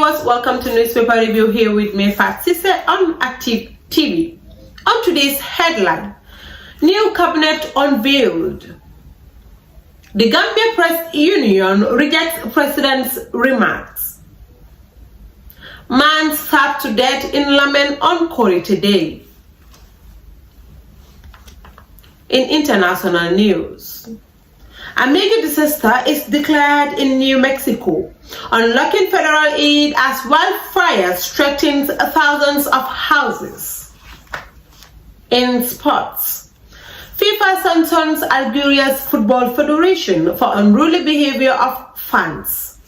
viewers, welcome to Newspaper Review here with me, Fat Sister on Active TV. On today's headline, new cabinet unveiled. The Gambia Press Union rejects president's remarks. Man stabbed to death in Lamen on Kori today. In international news, a major disaster is declared in New Mexico, unlocking federal aid as wildfires threatens thousands of houses. In sports, FIFA sanctions Albania's Football Federation for unruly behavior of fans.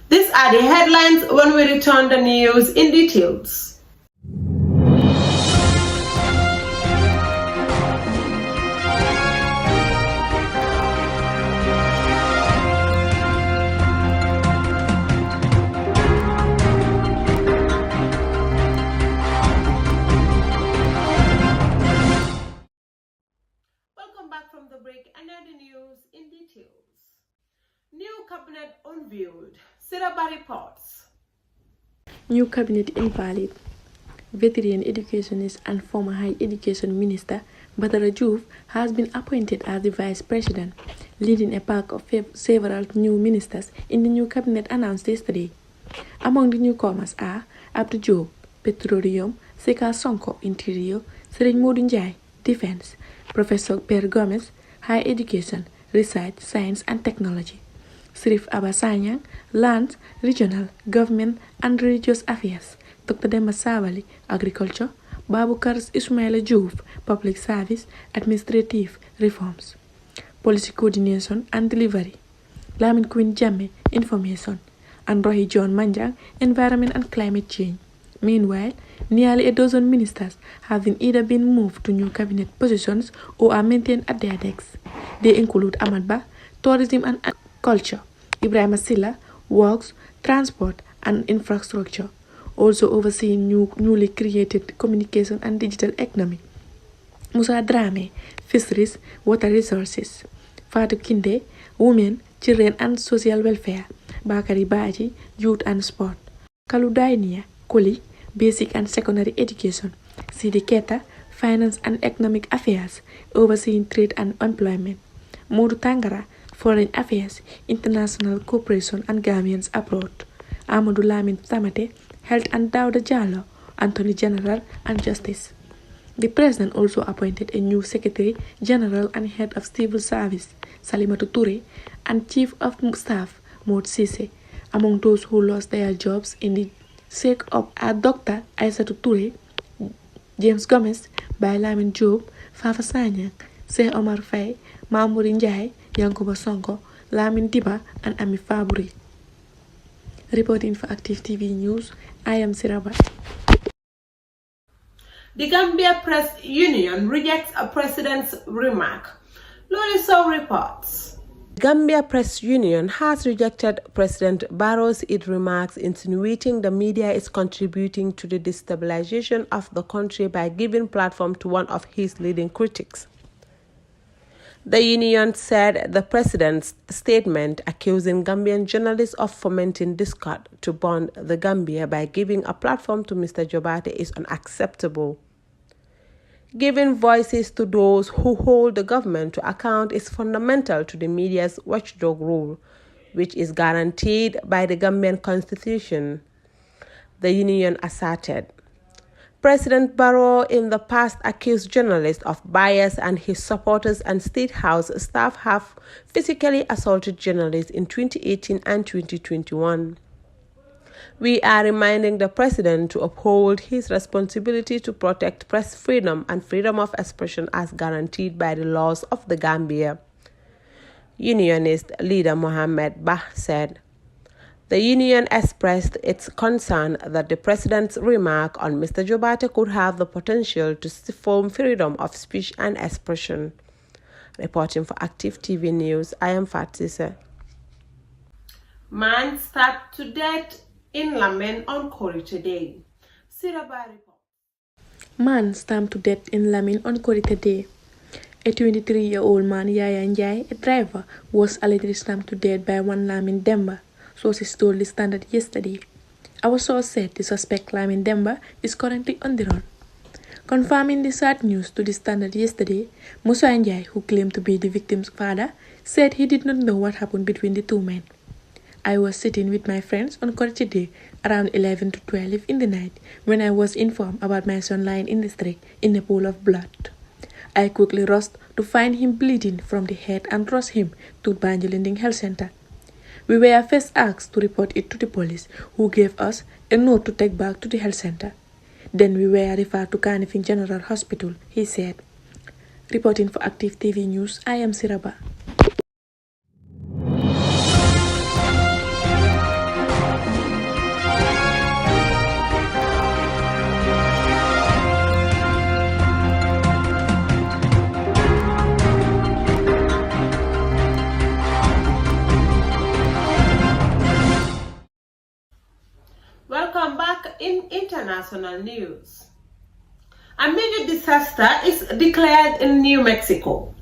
These are the headlines. When we return, the news in details. From the break, and now the news in details. New cabinet unveiled. Siraba reports. New cabinet invalid. Veteran educationist and former higher education minister Badara Diouf has been appointed as the vice president, leading a pack of several new ministers in the new cabinet announced yesterday. Among the newcomers are Abdou Diop, Petroleum, Seka Sonko, Interior, Serigne Modou Ndiaye, Defense, Professor Per Gomez, Higher Education, Research, Science and Technology, Sirif Abasanyang, Lands, Regional, Government and Religious Affairs, Dr. Demba Sabali, Agriculture, Babukar Ismaila Diouf, Public Service, Administrative Reforms, Policy Coordination and Delivery, Lamin Queen Jammeh, Information, and Rohi John Manjang, Environment and Climate Change. Meanwhile, nearly a dozen ministers have either been moved to new cabinet positions or are maintained at their desks. They include Ahmad Bah, Tourism and Culture, Ibrahim Silla, Works, Transport and Infrastructure, also overseeing newly created Communication and Digital Economy, Musa Drame, Fisheries, Water Resources, Fatou Kinde, Women, Children and Social Welfare, Bakari Baji, Youth and Sport, Kaludainia, Koli, Basic and Secondary Education, Sidi Keta, Finance and Economic Affairs, overseeing trade and employment, Modu Tangara, Foreign Affairs, International Cooperation and Gambians abroad, Amadou Lamin Tamate, Health and Dauda Jallo, Attorney General and Justice. The President also appointed a new Secretary General and Head of Civil Service, Salimatu Toure, and Chief of Staff, Maud Sise. Among those who lost their jobs in the sake of are Dr. Aissatou Touré, James Gomez, Baye Lamin Diop, Fafa Sanyang, Sheikh Omar Faye, Mamour Ndiaye, Yankuba Sonko, Lamin Diba, and Ami Faburi. Reporting for Active TV News, I am Siraba. The Gambia Press Union rejects a president's remark. Loriso reports. Gambia Press Union has rejected President Barrow's remarks insinuating the media is contributing to the destabilization of the country by giving platform to one of his leading critics. The union said the president's statement accusing Gambian journalists of fomenting discord to bond the Gambia by giving a platform to Mr. Jobate is unacceptable. Giving voices to those who hold the government to account is fundamental to the media's watchdog role, which is guaranteed by the Gambian Constitution, the union asserted. President Barrow in the past accused journalists of bias, and his supporters and State House staff have physically assaulted journalists in 2018 and 2021. We are reminding the President to uphold his responsibility to protect press freedom and freedom of expression as guaranteed by the laws of the Gambia, Unionist leader Mohamed Bah said. The union expressed its concern that the President's remark on Mr. Jobate could have the potential to stifle freedom of speech and expression. Reporting for Active TV News, I am Fatise. Man stabbed to death in Lamen on Kori today. Siraba report. Man stabbed to death in Lamen on Kori today. A 23-year-old man, Yaya Njai, a driver, was allegedly stabbed to death by one Lamin Demba, sources told the Standard yesterday. Our source said the suspect Lamin Demba is currently on the run. Confirming the sad news to the Standard yesterday, Musa Njai, who claimed to be the victim's father, said he did not know what happened between the two men. I was sitting with my friends on Korche Day around 11 to 12 in the night when I was informed about my son lying in the street in a pool of blood. I quickly rushed to find him bleeding from the head and rushed him to Banjulinding Health Center. We were first asked to report it to the police, who gave us a note to take back to the health center. Then we were referred to Kanifing General Hospital, he said. Reporting for Active TV News, I am Siraba. Welcome back in international news. A major disaster is declared in New Mexico,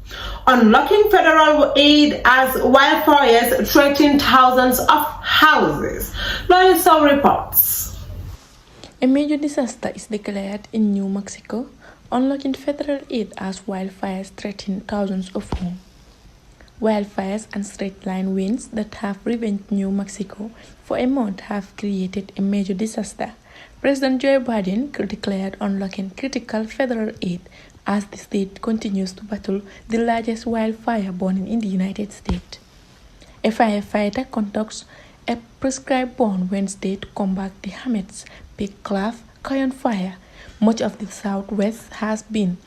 unlocking federal aid as wildfires threaten thousands of houses. Loiso reports. A major disaster is declared in New Mexico, unlocking federal aid as wildfires threaten thousands of homes. Wildfires and straight-line winds that have ravaged New Mexico for a month have created a major disaster. President Joe Biden declared unlocking critical federal aid as the state continues to battle the largest wildfire burning in the United States. A firefighter conducts a prescribed burn Wednesday to combat the Hammets Peak Clove Canyon fire. Much of the Southwest has been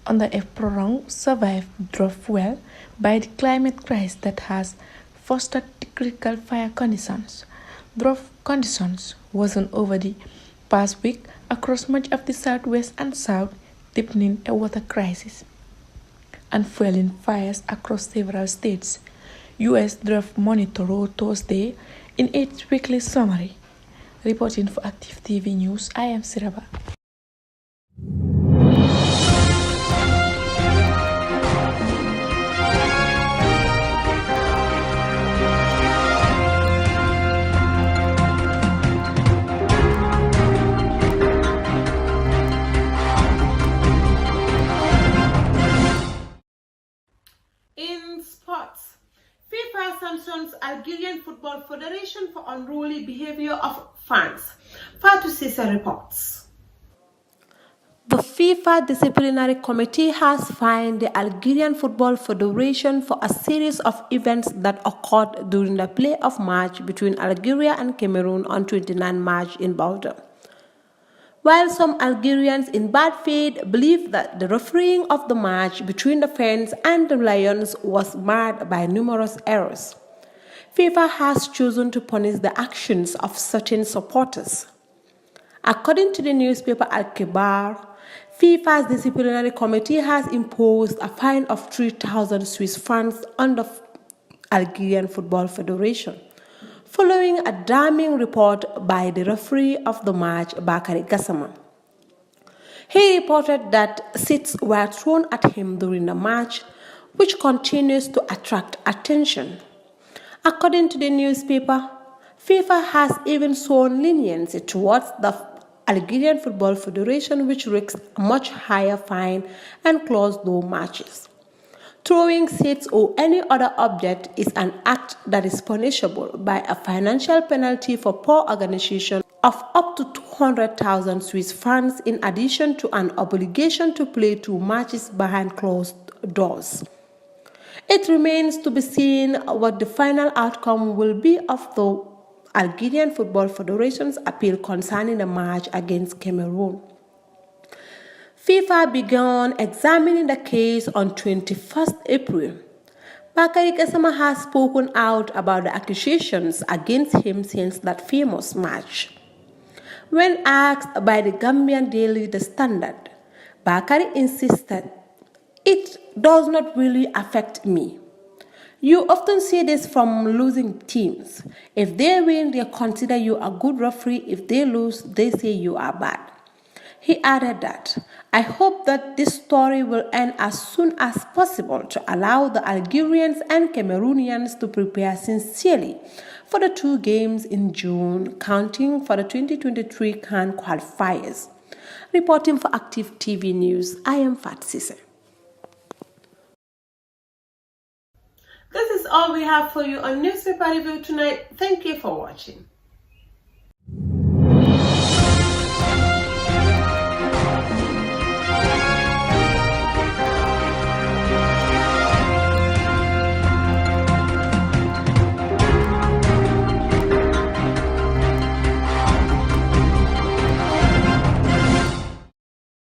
under a prolonged survive drought well by the climate crisis that has fostered the critical fire conditions. Drought conditions worsened over the past week across much of the Southwest and South, deepening a water crisis and fueling fires across several states. U.S. Drought Monitor wrote Thursday in its weekly summary. Reporting for Active TV News, I am Siraba. In sports, FIFA sanctions Algerian Football Federation for unruly behavior of fans. Fatou Sisa reports. The FIFA Disciplinary Committee has fined the Algerian Football Federation for a series of events that occurred during the playoff match between Algeria and Cameroon on 29 March in Belgium. While some Algerians in bad faith believe that the refereeing of the match between the fans and the Lions was marred by numerous errors, FIFA has chosen to punish the actions of certain supporters. According to the newspaper Al-Kibar, FIFA's disciplinary committee has imposed a fine of 3,000 Swiss francs on the Algerian Football Federation, following a damning report by the referee of the match, Bakary Gassama. He reported that seats were thrown at him during the match, which continues to attract attention. According to the newspaper, FIFA has even shown leniency towards the Algerian Football Federation, which risks a much higher fine and closed-door matches. Throwing seats or any other object is an act that is punishable by a financial penalty for poor organization of up to 200,000 Swiss francs, in addition to an obligation to play 2 matches behind closed doors. It remains to be seen what the final outcome will be of the Algerian Football Federation's appeal concerning the match against Cameroon. FIFA began examining the case on 21st April. Bakary Gassama has spoken out about the accusations against him since that famous match. When asked by the Gambian daily The Standard, Bakary insisted, "It does not really affect me. You often see this from losing teams. If they win, they consider you a good referee. If they lose, they say you are bad." He added that, "I hope that this story will end as soon as possible to allow the Algerians and Cameroonians to prepare sincerely for the 2 games in June, counting for the 2023 CAN qualifiers." Reporting for Active TV News, I am Fat Sise. This is all we have for you on Newspaper Review tonight. Thank you for watching.